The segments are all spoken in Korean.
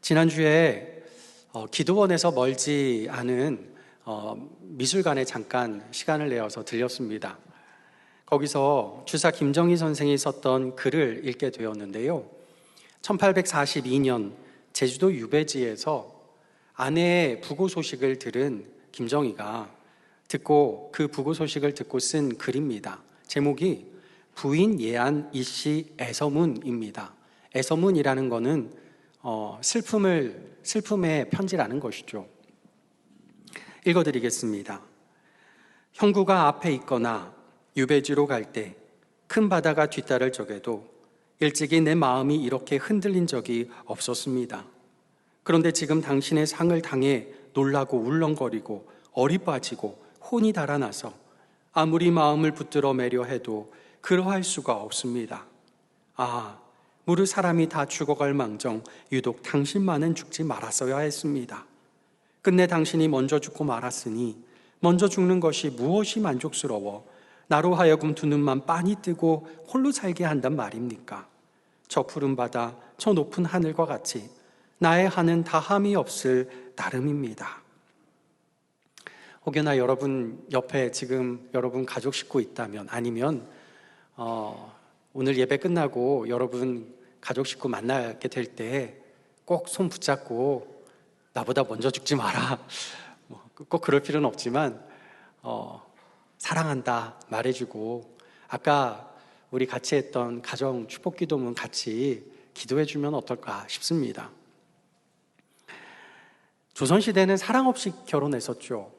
지난주에 기도원에서 멀지 않은 미술관에 잠깐 시간을 내어서 들렸습니다. 거기서 주사 김정희 선생이 썼던 글을 읽게 되었는데요. 1842년 제주도 유배지에서 아내의 부고 소식을 들은 김정희가 그 부고 소식을 듣고 쓴 글입니다. 제목이 부인 예안 이씨 애서문입니다. 애서문이라는 거는 슬픔의 편지라는 것이죠. 읽어드리겠습니다. 형구가 앞에 있거나 유배지로 갈 때 큰 바다가 뒤따를 적에도 일찍이 내 마음이 이렇게 흔들린 적이 없었습니다. 그런데 지금 당신의 상을 당해 놀라고 울렁거리고 얼이 빠지고 혼이 달아나서 아무리 마음을 붙들어 매려 해도 그러할 수가 없습니다. 무릇 사람이 다 죽어갈 망정 유독 당신만은 죽지 말았어야 했습니다. 끝내 당신이 먼저 죽고 말았으니 먼저 죽는 것이 무엇이 만족스러워 나로 하여금 두 눈만 빤히 뜨고 홀로 살게 한단 말입니까? 저 푸른 바다, 저 높은 하늘과 같이 나의 한은 다함이 없을 나름입니다. 혹여나 여러분 옆에 지금 여러분 가족 식구 있다면, 아니면 오늘 예배 끝나고 여러분 가족 식구 만나게 될 때 꼭 손 붙잡고 나보다 먼저 죽지 마라, 꼭 그럴 필요는 없지만 사랑한다 말해주고, 아까 우리 같이 했던 가정 축복 기도문 같이 기도해주면 어떨까 싶습니다. 조선시대는 사랑 없이 결혼했었죠.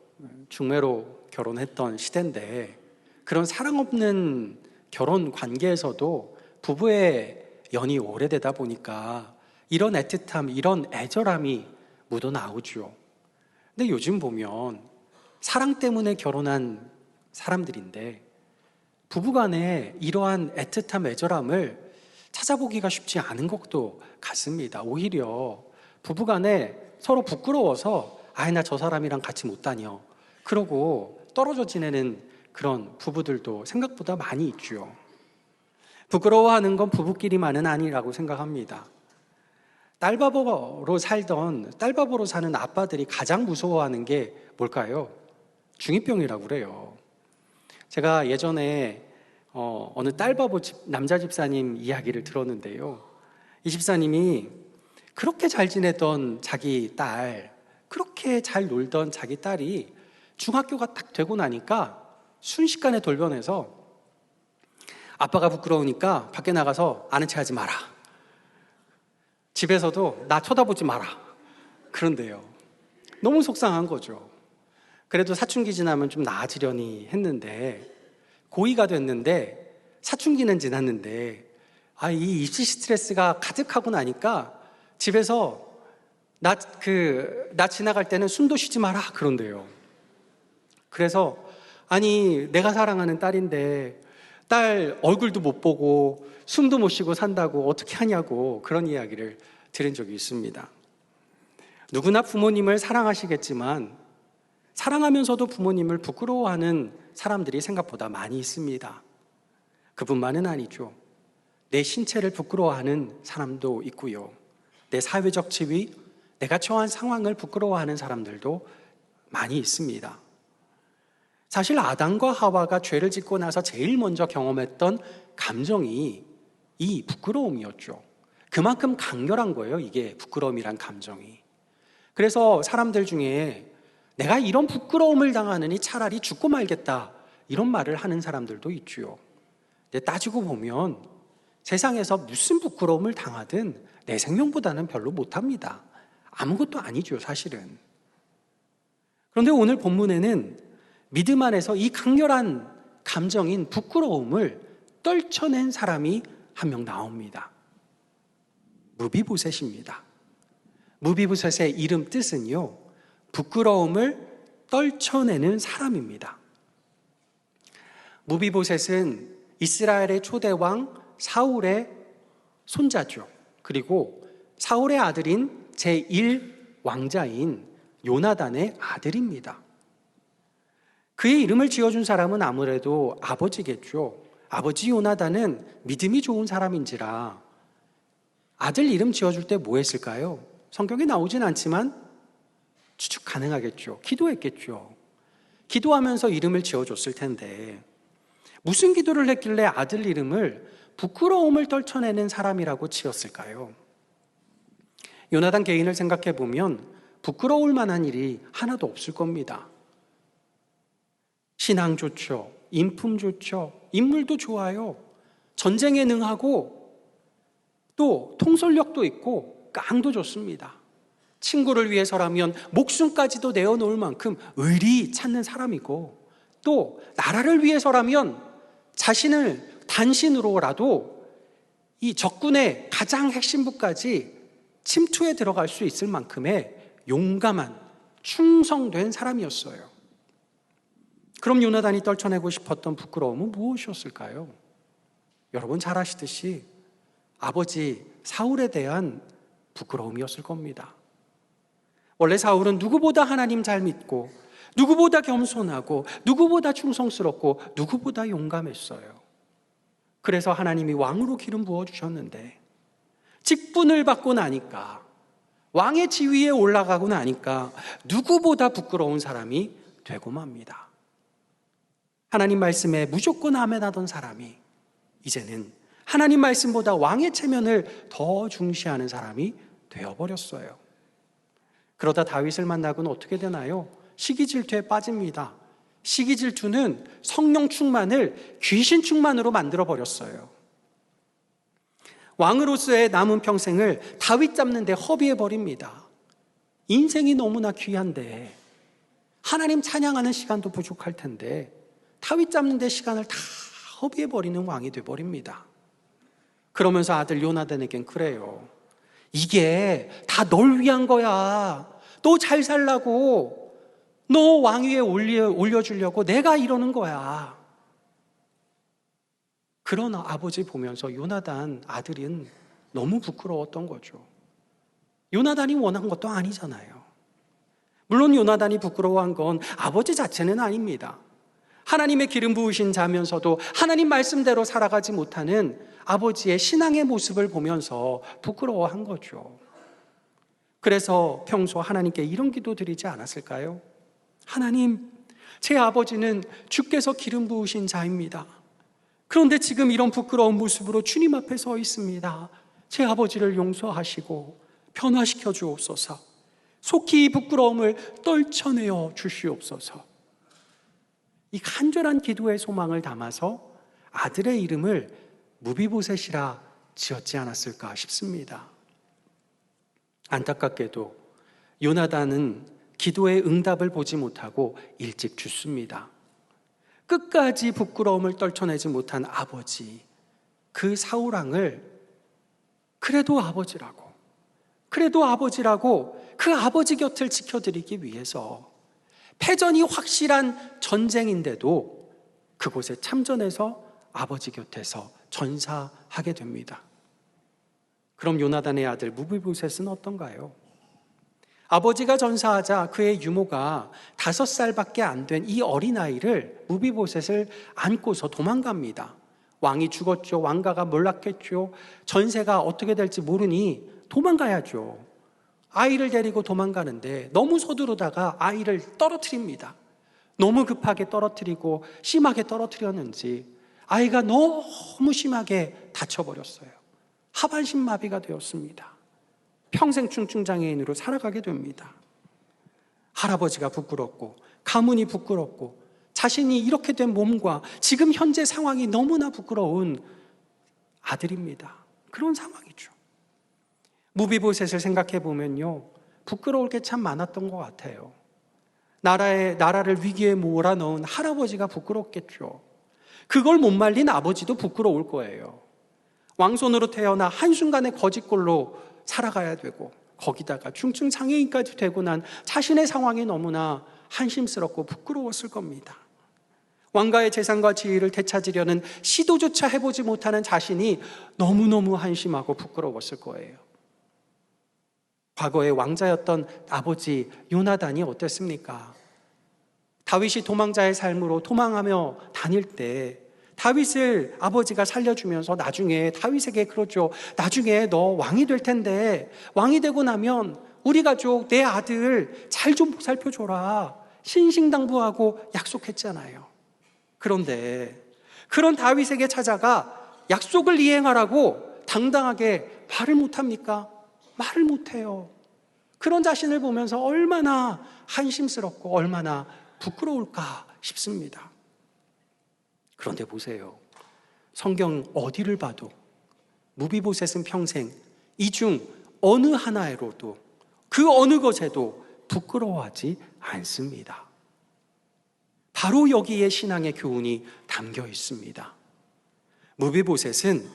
중매로 결혼했던 시대인데, 그런 사랑 없는 결혼 관계에서도 부부의 연이 오래되다 보니까 이런 애틋함, 이런 애절함이 묻어나오죠. 근데 요즘 보면 사랑 때문에 결혼한 사람들인데 부부간에 이러한 애틋함, 애절함을 찾아보기가 쉽지 않은 것도 같습니다. 오히려 부부간에 서로 부끄러워서 나 저 사람이랑 같이 못 다녀, 그러고 떨어져 지내는 그런 부부들도 생각보다 많이 있죠. 부끄러워하는 건 부부끼리만은 아니라고 생각합니다. 딸바보로 사는 아빠들이 가장 무서워하는 게 뭘까요? 중2병이라고 그래요. 제가 예전에 어느 딸바보 남자 집사님 이야기를 들었는데요. 이 집사님이 그렇게 잘 지내던 자기 딸, 그렇게 잘 놀던 자기 딸이 중학교가 딱 되고 나니까 순식간에 돌변해서 아빠가 부끄러우니까 밖에 나가서 아는 체 하지 마라, 집에서도 나 쳐다보지 마라, 그런데요. 너무 속상한 거죠. 그래도 사춘기 지나면 좀 나아지려니 했는데, 고2가 됐는데 사춘기는 지났는데 이 입시 스트레스가 가득하고 나니까 집에서 나 지나갈 때는 숨도 쉬지 마라, 그런데요. 그래서 내가 사랑하는 딸인데 딸 얼굴도 못 보고 숨도 못 쉬고 산다고 어떻게 하냐고, 그런 이야기를 들은 적이 있습니다. 누구나 부모님을 사랑하시겠지만 사랑하면서도 부모님을 부끄러워하는 사람들이 생각보다 많이 있습니다. 그뿐만은 아니죠. 내 신체를 부끄러워하는 사람도 있고요. 내 사회적 지위, 내가 처한 상황을 부끄러워하는 사람들도 많이 있습니다. 사실 아담과 하와가 죄를 짓고 나서 제일 먼저 경험했던 감정이 이 부끄러움이었죠. 그만큼 강렬한 거예요, 이게 부끄러움이란 감정이. 그래서 사람들 중에 내가 이런 부끄러움을 당하느니 차라리 죽고 말겠다, 이런 말을 하는 사람들도 있죠. 근데 따지고 보면 세상에서 무슨 부끄러움을 당하든 내 생명보다는 별로 못합니다. 아무것도 아니죠, 사실은. 그런데 오늘 본문에는 믿음 안에서 이 강렬한 감정인 부끄러움을 떨쳐낸 사람이 한 명 나옵니다. 무비보셋입니다. 무비보셋의 이름 뜻은요, 부끄러움을 떨쳐내는 사람입니다. 무비보셋은 이스라엘의 초대왕 사울의 손자죠. 그리고 사울의 아들인 제1왕자인 요나단의 아들입니다. 그의 이름을 지어준 사람은 아무래도 아버지겠죠. 아버지 요나단은 믿음이 좋은 사람인지라 아들 이름 지어줄 때 뭐 했을까요? 성경에 나오진 않지만 추측 가능하겠죠. 기도했겠죠. 기도하면서 이름을 지어줬을 텐데 무슨 기도를 했길래 아들 이름을 부끄러움을 떨쳐내는 사람이라고 지었을까요? 요나단 개인을 생각해 보면 부끄러울 만한 일이 하나도 없을 겁니다. 신앙 좋죠. 인품 좋죠. 인물도 좋아요. 전쟁에 능하고 또 통솔력도 있고 깡도 좋습니다. 친구를 위해서라면 목숨까지도 내어놓을 만큼 의리 찾는 사람이고 또 나라를 위해서라면 자신을 단신으로라도 이 적군의 가장 핵심부까지 침투에 들어갈 수 있을 만큼의 용감한 충성된 사람이었어요. 그럼 요나단이 떨쳐내고 싶었던 부끄러움은 무엇이었을까요? 여러분 잘 아시듯이 아버지 사울에 대한 부끄러움이었을 겁니다. 원래 사울은 누구보다 하나님 잘 믿고 누구보다 겸손하고 누구보다 충성스럽고 누구보다 용감했어요. 그래서 하나님이 왕으로 기름 부어주셨는데 직분을 받고 나니까 왕의 지위에 올라가고 나니까 누구보다 부끄러운 사람이 되고 맙니다. 하나님 말씀에 무조건 아멘하던 사람이 이제는 하나님 말씀보다 왕의 체면을 더 중시하는 사람이 되어버렸어요. 그러다 다윗을 만나고는 어떻게 되나요? 시기질투에 빠집니다. 시기질투는 성령 충만을 귀신 충만으로 만들어버렸어요. 왕으로서의 남은 평생을 다윗 잡는 데 허비해버립니다. 인생이 너무나 귀한데 하나님 찬양하는 시간도 부족할 텐데 다윗 잡는 데 시간을 다 허비해버리는 왕이 돼버립니다. 그러면서 아들 요나단에겐 그래요. 이게 다 널 위한 거야. 너 잘 살라고, 너 왕위에 올려주려고 내가 이러는 거야. 그런 아버지 보면서 요나단 아들은 너무 부끄러웠던 거죠. 요나단이 원한 것도 아니잖아요. 물론 요나단이 부끄러워한 건 아버지 자체는 아닙니다. 하나님의 기름 부으신 자면서도 하나님 말씀대로 살아가지 못하는 아버지의 신앙의 모습을 보면서 부끄러워한 거죠. 그래서 평소 하나님께 이런 기도 드리지 않았을까요? 하나님, 제 아버지는 주께서 기름 부으신 자입니다. 그런데 지금 이런 부끄러운 모습으로 주님 앞에 서 있습니다. 제 아버지를 용서하시고 변화시켜 주옵소서. 속히 이 부끄러움을 떨쳐내어 주시옵소서. 이 간절한 기도의 소망을 담아서 아들의 이름을 무비보셋이라 지었지 않았을까 싶습니다. 안타깝게도 요나단은 기도의 응답을 보지 못하고 일찍 죽습니다. 끝까지 부끄러움을 떨쳐내지 못한 아버지, 그 사울왕을 그래도 아버지라고 그 아버지 곁을 지켜드리기 위해서 패전이 확실한 전쟁인데도 그곳에 참전해서 아버지 곁에서 전사하게 됩니다. 그럼 요나단의 아들 무비보셋은 어떤가요? 아버지가 전사하자 그의 유모가 5살밖에 안 된 이 어린아이를 무비보셋을 안고서 도망갑니다. 왕이 죽었죠. 왕가가 몰락했죠. 전세가 어떻게 될지 모르니 도망가야죠. 아이를 데리고 도망가는데 너무 서두르다가 아이를 떨어뜨립니다. 너무 급하게 떨어뜨리고 심하게 떨어뜨렸는지 아이가 너무 심하게 다쳐버렸어요. 하반신 마비가 되었습니다. 평생 충충장애인으로 살아가게 됩니다. 할아버지가 부끄럽고 가문이 부끄럽고 자신이 이렇게 된 몸과 지금 현재 상황이 너무나 부끄러운 아들입니다. 그런 상황이죠. 무비보셋을 생각해 보면요, 부끄러울 게 참 많았던 것 같아요. 나라를 위기에 몰아넣은 할아버지가 부끄럽겠죠. 그걸 못 말린 아버지도 부끄러울 거예요. 왕손으로 태어나 한순간에 거지꼴로 살아가야 되고 거기다가 중증장애인까지 되고 난 자신의 상황이 너무나 한심스럽고 부끄러웠을 겁니다. 왕가의 재산과 지위를 되찾으려는 시도조차 해보지 못하는 자신이 너무너무 한심하고 부끄러웠을 거예요. 과거의 왕자였던 아버지 요나단이 어땠습니까? 다윗이 도망자의 삶으로 도망하며 다닐 때 다윗을 아버지가 살려주면서 나중에 다윗에게 그러죠. 나중에 너 왕이 될 텐데 왕이 되고 나면 우리 가족 내 아들 잘 좀 살펴줘라. 신신당부하고 약속했잖아요. 그런데 그런 다윗에게 찾아가 약속을 이행하라고 당당하게 말을 못합니까? 말을 못해요. 그런 자신을 보면서 얼마나 한심스럽고 얼마나 부끄러울까 싶습니다. 그런데 보세요. 성경 어디를 봐도 무비보셋은 평생 이 중 어느 하나로도 그 어느 것에도 부끄러워하지 않습니다. 바로 여기에 신앙의 교훈이 담겨 있습니다. 무비보셋은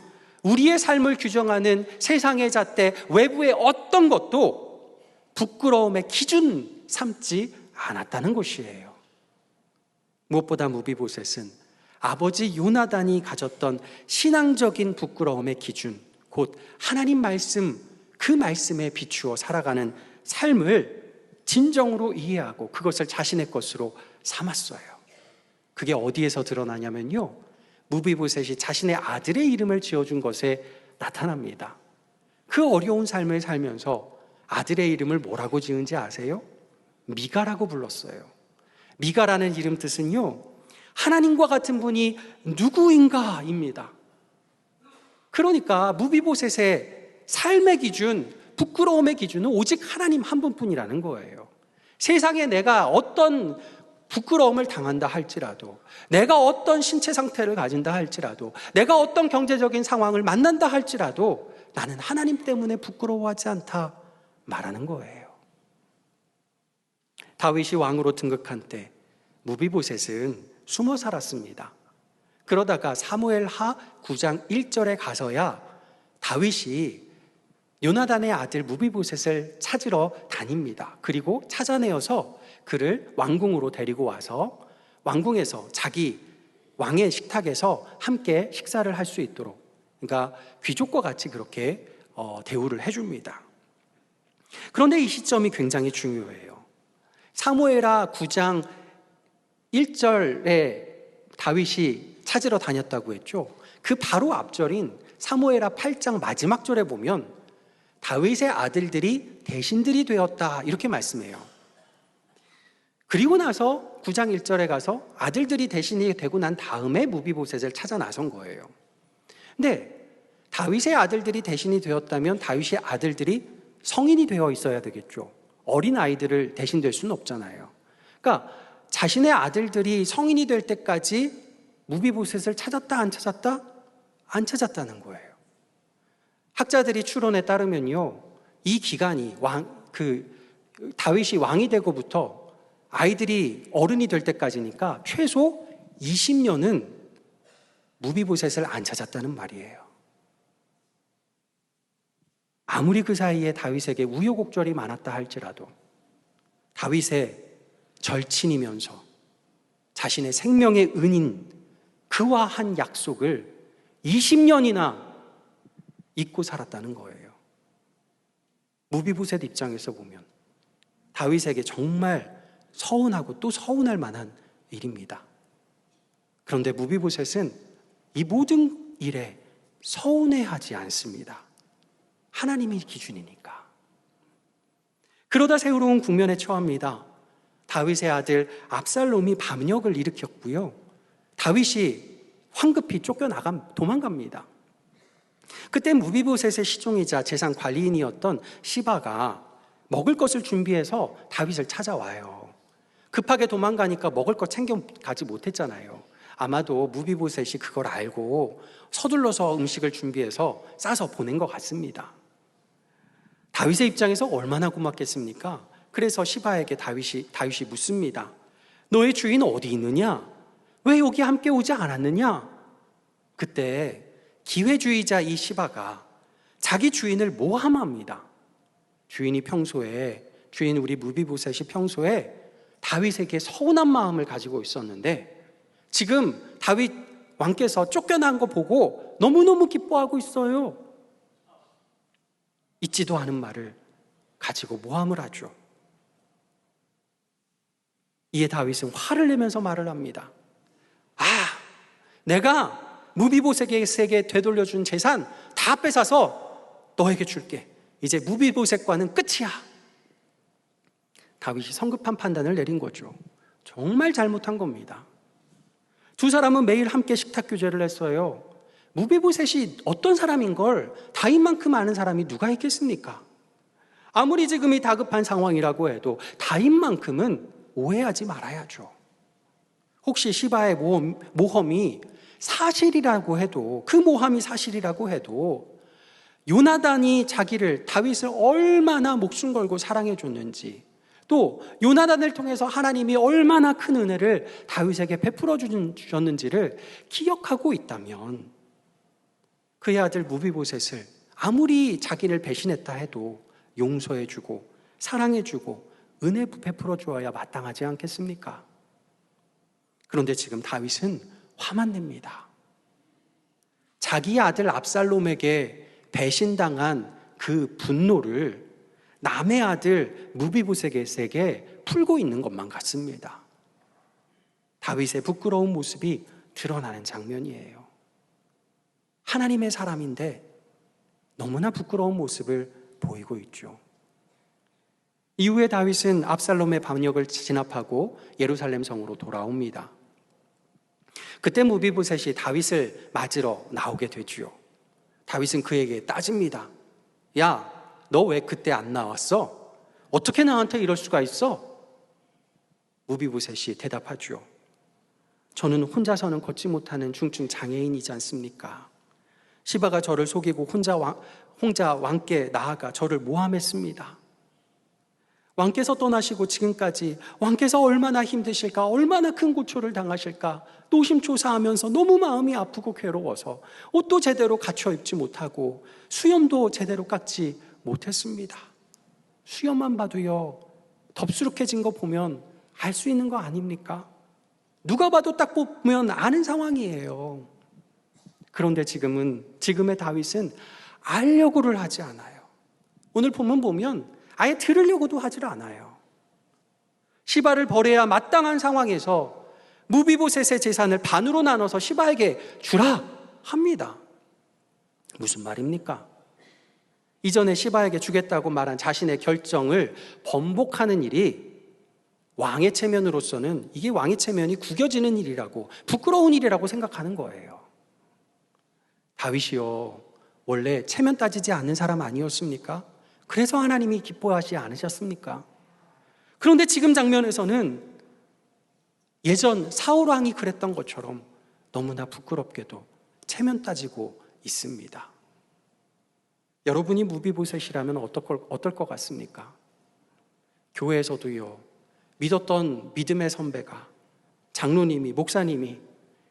우리의 삶을 규정하는 세상의 잣대 외부의 어떤 것도 부끄러움의 기준 삼지 않았다는 것이에요. 무엇보다 무비보셋은 아버지 요나단이 가졌던 신앙적인 부끄러움의 기준, 곧 하나님 말씀, 그 말씀에 비추어 살아가는 삶을 진정으로 이해하고 그것을 자신의 것으로 삼았어요. 그게 어디에서 드러나냐면요, 무비보셋이 자신의 아들의 이름을 지어준 것에 나타납니다. 그 어려운 삶을 살면서 아들의 이름을 뭐라고 지은지 아세요? 미가라고 불렀어요. 미가라는 이름 뜻은요, 하나님과 같은 분이 누구인가입니다. 그러니까 무비보셋의 삶의 기준, 부끄러움의 기준은 오직 하나님 한 분뿐이라는 거예요. 세상에 내가 어떤 부끄러움을 당한다 할지라도, 내가 어떤 신체 상태를 가진다 할지라도, 내가 어떤 경제적인 상황을 만난다 할지라도 나는 하나님 때문에 부끄러워하지 않다 말하는 거예요. 다윗이 왕으로 등극한 때 무비보셋은 숨어 살았습니다. 그러다가 사무엘하 9장 1절에 가서야 다윗이 요나단의 아들 무비보셋을 찾으러 다닙니다. 그리고 찾아내어서 그를 왕궁으로 데리고 와서 왕궁에서 자기 왕의 식탁에서 함께 식사를 할 수 있도록, 그러니까 귀족과 같이 그렇게 대우를 해줍니다. 그런데 이 시점이 굉장히 중요해요. 사무엘하 9장 1절에 다윗이 찾으러 다녔다고 했죠. 그 바로 앞절인 사무엘하 8장 마지막 절에 보면 다윗의 아들들이 대신들이 되었다 이렇게 말씀해요. 그리고 나서 9장 1절에 가서 아들들이 대신이 되고 난 다음에 무비보셋을 찾아 나선 거예요. 근데 다윗의 아들들이 대신이 되었다면 다윗의 아들들이 성인이 되어 있어야 되겠죠. 어린 아이들을 대신 될 수는 없잖아요. 그러니까 자신의 아들들이 성인이 될 때까지 무비보셋을 찾았다 안 찾았다? 안 찾았다는 거예요. 학자들이 추론에 따르면요, 이 기간이 다윗이 왕이 되고부터 아이들이 어른이 될 때까지니까 최소 20년은 무비보셋을 안 찾았다는 말이에요. 아무리 그 사이에 다윗에게 우여곡절이 많았다 할지라도 다윗의 절친이면서 자신의 생명의 은인 그와 한 약속을 20년이나 잊고 살았다는 거예요. 무비보셋 입장에서 보면 다윗에게 정말 서운하고 또 서운할 만한 일입니다. 그런데 무비보셋은 이 모든 일에 서운해하지 않습니다. 하나님이 기준이니까. 그러다 새로운 국면에 처합니다. 다윗의 아들 압살롬이 반역을 일으켰고요, 다윗이 황급히 도망갑니다. 그때 무비보셋의 시종이자 재산 관리인이었던 시바가 먹을 것을 준비해서 다윗을 찾아와요. 급하게 도망가니까 먹을 것 챙겨가지 못했잖아요. 아마도 무비보셋이 그걸 알고 서둘러서 음식을 준비해서 싸서 보낸 것 같습니다. 다윗의 입장에서 얼마나 고맙겠습니까? 그래서 시바에게 다윗이 묻습니다. 너의 주인 어디 있느냐? 왜 여기 함께 오지 않았느냐? 그때 기회주의자 이 시바가 자기 주인을 모함합니다. 주인 우리 무비보셋이 평소에 다윗에게 서운한 마음을 가지고 있었는데 지금 다윗 왕께서 쫓겨난 거 보고 너무너무 기뻐하고 있어요. 있지도 않은 말을 가지고 모함을 하죠. 이에 다윗은 화를 내면서 말을 합니다. 내가 무비보셋에게 되돌려준 재산 다 뺏어서 너에게 줄게. 이제 무비보셋과는 끝이야. 다윗이 성급한 판단을 내린 거죠. 정말 잘못한 겁니다. 두 사람은 매일 함께 식탁 교제를 했어요. 무비보셋이 어떤 사람인 걸 다윗만큼 아는 사람이 누가 있겠습니까? 아무리 지금이 다급한 상황이라고 해도 다윗만큼은 오해하지 말아야죠. 혹시 시바의 모험이 사실이라고 해도, 그 모함이 사실이라고 해도 요나단이 자기를, 다윗을 얼마나 목숨 걸고 사랑해 줬는지, 또 요나단을 통해서 하나님이 얼마나 큰 은혜를 다윗에게 베풀어 주셨는지를 기억하고 있다면 그의 아들 무비보셋을 아무리 자기를 배신했다 해도 용서해 주고 사랑해 주고 은혜 베풀어 주어야 마땅하지 않겠습니까? 그런데 지금 다윗은 화만 냅니다. 자기 아들 압살롬에게 배신당한 그 분노를 남의 아들 무비보셋에게 풀고 있는 것만 같습니다. 다윗의 부끄러운 모습이 드러나는 장면이에요. 하나님의 사람인데 너무나 부끄러운 모습을 보이고 있죠. 이후에 다윗은 압살롬의 반역을 진압하고 예루살렘 성으로 돌아옵니다. 그때 무비보셋이 다윗을 맞으러 나오게 되지요. 다윗은 그에게 따집니다. 야, 너 왜 그때 안 나왔어? 어떻게 나한테 이럴 수가 있어? 무비보셋이 대답하죠. 저는 혼자서는 걷지 못하는 중증 장애인이지 않습니까? 시바가 저를 속이고 혼자 왕께 나아가 저를 모함했습니다. 왕께서 떠나시고 지금까지 왕께서 얼마나 힘드실까, 얼마나 큰 고초를 당하실까 노심초사하면서 너무 마음이 아프고 괴로워서 옷도 제대로 갖춰 입지 못하고 수염도 제대로 깎지 못했습니다. 수염만 봐도요, 덥수룩해진 거 보면 알 수 있는 거 아닙니까? 누가 봐도 딱 보면 아는 상황이에요. 그런데 지금의 다윗은 알려고를 하지 않아요. 오늘 본문 보면 아예 들으려고도 하질 않아요. 시바를 벌해야 마땅한 상황에서 무비보셋의 재산을 반으로 나눠서 시바에게 주라 합니다. 무슨 말입니까? 이전에 시바에게 주겠다고 말한 자신의 결정을 번복하는 일이 왕의 체면으로서는 이게 왕의 체면이 구겨지는 일이라고, 부끄러운 일이라고 생각하는 거예요. 다윗이요, 원래 체면 따지지 않는 사람 아니었습니까? 그래서 하나님이 기뻐하지 않으셨습니까? 그런데 지금 장면에서는 예전 사울 왕이 그랬던 것처럼 너무나 부끄럽게도 체면 따지고 있습니다. 여러분이 무비보셋이라면 어떨 것 같습니까? 교회에서도요, 믿었던 믿음의 선배가, 장로님이, 목사님이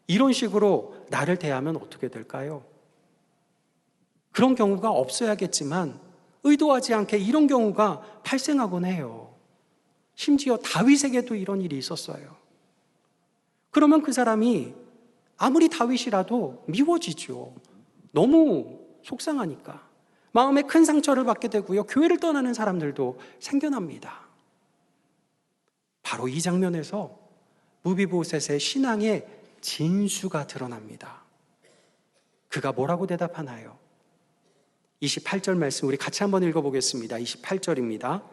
이런 식으로 나를 대하면 어떻게 될까요? 그런 경우가 없어야겠지만 의도하지 않게 이런 경우가 발생하곤 해요. 심지어 다윗에게도 이런 일이 있었어요. 그러면 그 사람이 아무리 다윗이라도 미워지죠. 너무 속상하니까. 마음에 큰 상처를 받게 되고요. 교회를 떠나는 사람들도 생겨납니다. 바로 이 장면에서 무비보셋의 신앙의 진수가 드러납니다. 그가 뭐라고 대답하나요? 28절 말씀 우리 같이 한번 읽어보겠습니다. 28절입니다.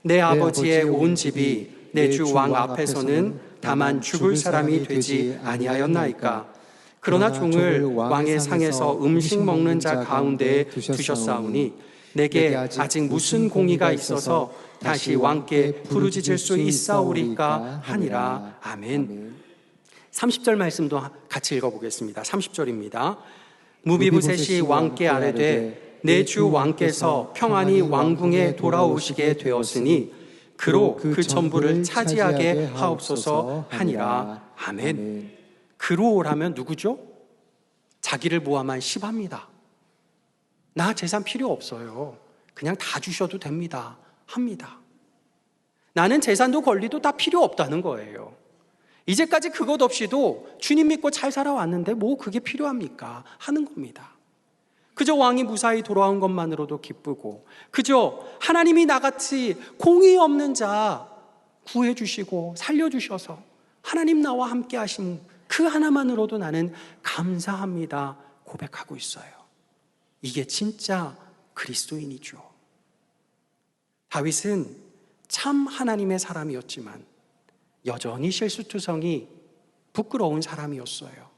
내 아버지의 온 집이 내 주 왕 앞에서는 다만 죽을 사람이 되지 아니하였나이까. 그러나 종을 왕의 상에서 음식 먹는 자 가운데에 두셨사오니 내게 아직 무슨 공의가 있어서 다시 왕께 부르짖을 수 있사오리까 하니라. 아멘. 30절 말씀도 같이 읽어보겠습니다. 30절입니다. 무비보셋이 왕께 아뢰되 내 주 왕께서 평안히 왕궁에 돌아오시게 되었으니 그로 그 전부를 차지하게 하옵소서 하니라. 아멘. 그로라면 누구죠? 자기를 모함한 시바입니다. 나 재산 필요 없어요. 그냥 다 주셔도 됩니다. 합니다. 나는 재산도 권리도 다 필요 없다는 거예요. 이제까지 그것 없이도 주님 믿고 잘 살아왔는데 뭐 그게 필요합니까? 하는 겁니다. 그저 왕이 무사히 돌아온 것만으로도 기쁘고, 그저 하나님이 나같이 공의 없는 자 구해주시고 살려주셔서 하나님 나와 함께 하신 그 하나만으로도 나는 감사합니다 고백하고 있어요. 이게 진짜 그리스도인이죠. 다윗은 참 하나님의 사람이었지만 여전히 실수투성이 부끄러운 사람이었어요.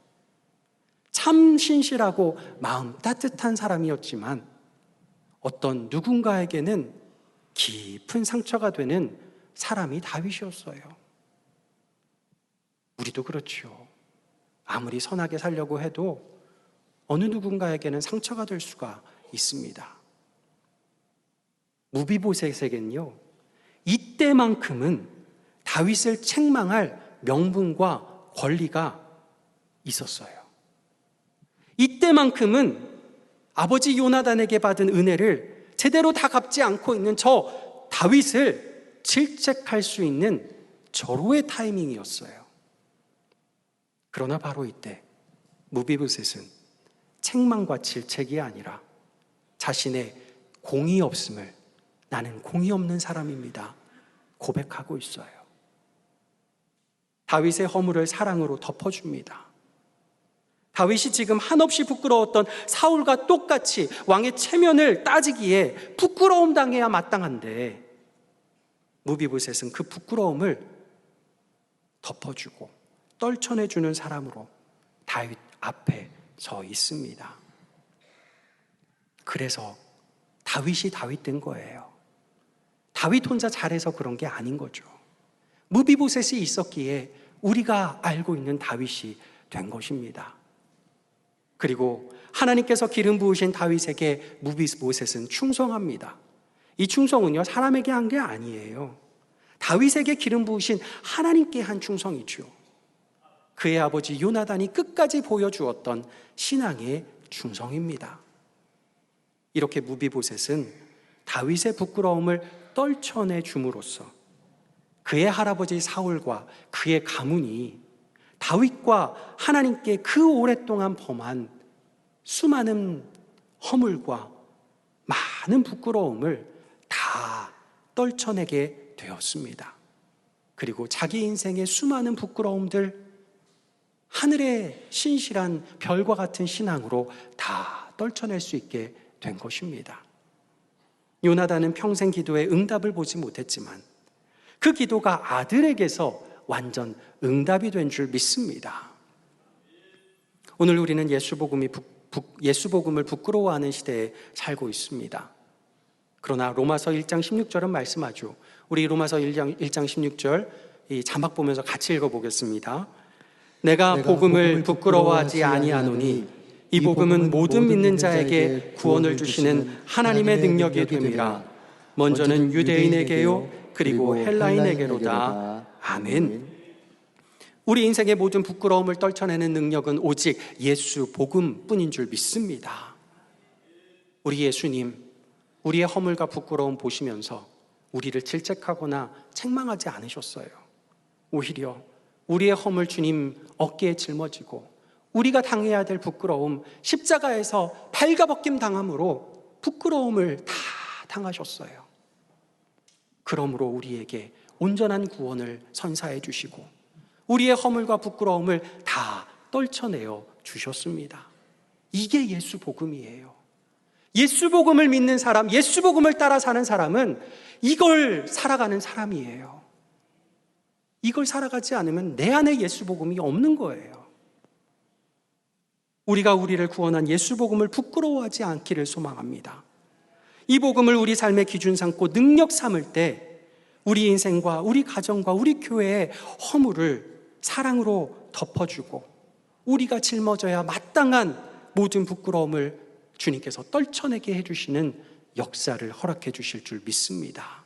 참 신실하고 마음 따뜻한 사람이었지만 어떤 누군가에게는 깊은 상처가 되는 사람이 다윗이었어요. 우리도 그렇죠. 아무리 선하게 살려고 해도 어느 누군가에게는 상처가 될 수가 있습니다. 무비보셋에겐요, 이때만큼은 다윗을 책망할 명분과 권리가 있었어요. 이때만큼은 아버지 요나단에게 받은 은혜를 제대로 다 갚지 않고 있는 저 다윗을 질책할 수 있는 절호의 타이밍이었어요. 그러나 바로 이때 무비보셋은 책망과 질책이 아니라 자신의 공의 없음을 나는 공의 없는 사람입니다 고백하고 있어요. 다윗의 허물을 사랑으로 덮어줍니다. 다윗이 지금 한없이 부끄러웠던 사울과 똑같이 왕의 체면을 따지기에 부끄러움 당해야 마땅한데 무비보셋은 그 부끄러움을 덮어주고 떨쳐내주는 사람으로 다윗 앞에 서 있습니다. 그래서 다윗이 다윗 된 거예요. 다윗 혼자 잘해서 그런 게 아닌 거죠. 무비보셋이 있었기에 우리가 알고 있는 다윗이 된 것입니다. 그리고 하나님께서 기름 부으신 다윗에게 무비보셋은 충성합니다. 이 충성은요, 사람에게 한 게 아니에요. 다윗에게 기름 부으신 하나님께 한 충성이죠. 그의 아버지 요나단이 끝까지 보여주었던 신앙의 충성입니다. 이렇게 무비보셋은 다윗의 부끄러움을 떨쳐내 줌으로써 그의 할아버지 사울과 그의 가문이 다윗과 하나님께 그 오랫동안 범한 수많은 허물과 많은 부끄러움을 다 떨쳐내게 되었습니다. 그리고 자기 인생의 수많은 부끄러움들, 하늘의 신실한 별과 같은 신앙으로 다 떨쳐낼 수 있게 된 것입니다. 요나단은 평생 기도에 응답을 보지 못했지만 그 기도가 아들에게서 완전 응답이 된 줄 믿습니다. 오늘 우리는 예수복음을 부끄러워하는 시대에 살고 있습니다. 그러나 로마서 1장 16절은 말씀하죠. 우리 로마서 1장 16절 이 자막 보면서 같이 읽어보겠습니다. 내가 복음을 부끄러워하지 아니하노니 이 복음은 모든 믿는 자에게 구원을 주시는 하나님의 능력이 됨이라. 먼저는 유대인에게요 그리고 헬라인에게로다. 아멘. 우리 인생의 모든 부끄러움을 떨쳐내는 능력은 오직 예수 복음뿐인 줄 믿습니다. 우리 예수님, 우리의 허물과 부끄러움 보시면서 우리를 질책하거나 책망하지 않으셨어요. 오히려 우리의 허물 주님 어깨에 짊어지고 우리가 당해야 될 부끄러움, 십자가에서 발가벗김 당함으로 부끄러움을 다 당하셨어요. 그러므로 우리에게 온전한 구원을 선사해 주시고 우리의 허물과 부끄러움을 다 떨쳐내어 주셨습니다. 이게 예수 복음이에요. 예수 복음을 믿는 사람, 예수 복음을 따라 사는 사람은 이걸 살아가는 사람이에요. 이걸 살아가지 않으면 내 안에 예수 복음이 없는 거예요. 우리가 우리를 구원한 예수 복음을 부끄러워하지 않기를 소망합니다. 이 복음을 우리 삶의 기준 삼고 능력 삼을 때 우리 인생과 우리 가정과 우리 교회의 허물을 사랑으로 덮어주고 우리가 짊어져야 마땅한 모든 부끄러움을 주님께서 떨쳐내게 해주시는 역사를 허락해 주실 줄 믿습니다.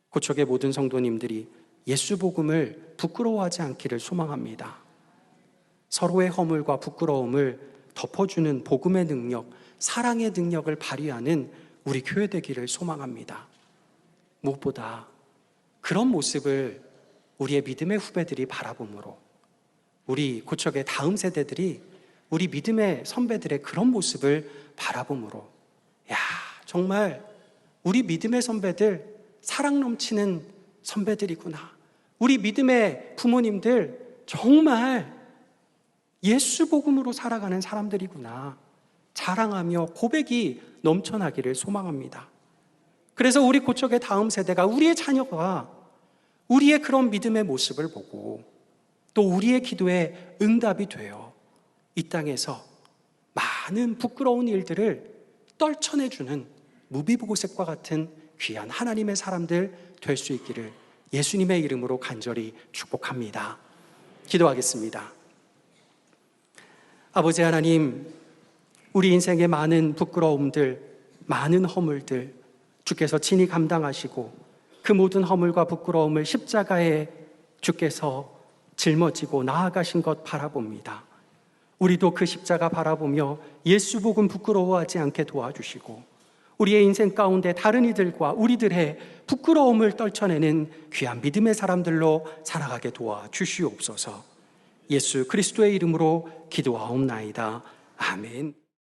고척의 모든 성도님들이 예수 복음을 부끄러워하지 않기를 소망합니다. 서로의 허물과 부끄러움을 덮어주는 복음의 능력, 사랑의 능력을 발휘하는 우리 교회 되기를 소망합니다. 무엇보다 그런 모습을 우리의 믿음의 후배들이 바라보므로 우리 고척의 다음 세대들이 우리 믿음의 선배들의 그런 모습을 바라보므로 야, 정말 우리 믿음의 선배들 사랑 넘치는 선배들이구나. 우리 믿음의 부모님들 정말 예수 복음으로 살아가는 사람들이구나 자랑하며 고백이 넘쳐나기를 소망합니다. 그래서 우리 고척의 다음 세대가, 우리의 자녀가 우리의 그런 믿음의 모습을 보고 또 우리의 기도에 응답이 되어 이 땅에서 많은 부끄러운 일들을 떨쳐내주는 무비보고셋과 같은 귀한 하나님의 사람들 될 수 있기를 예수님의 이름으로 간절히 축복합니다. 기도하겠습니다. 아버지 하나님, 우리 인생의 많은 부끄러움들, 많은 허물들 주께서 친히 감당하시고 그 모든 허물과 부끄러움을 십자가에 주께서 짊어지고 나아가신 것 바라봅니다. 우리도 그 십자가 바라보며 예수 복음 부끄러워하지 않게 도와주시고 우리의 인생 가운데 다른 이들과 우리들의 부끄러움을 떨쳐내는 귀한 믿음의 사람들로 살아가게 도와주시옵소서. 예수 그리스도의 이름으로 기도하옵나이다. 아멘.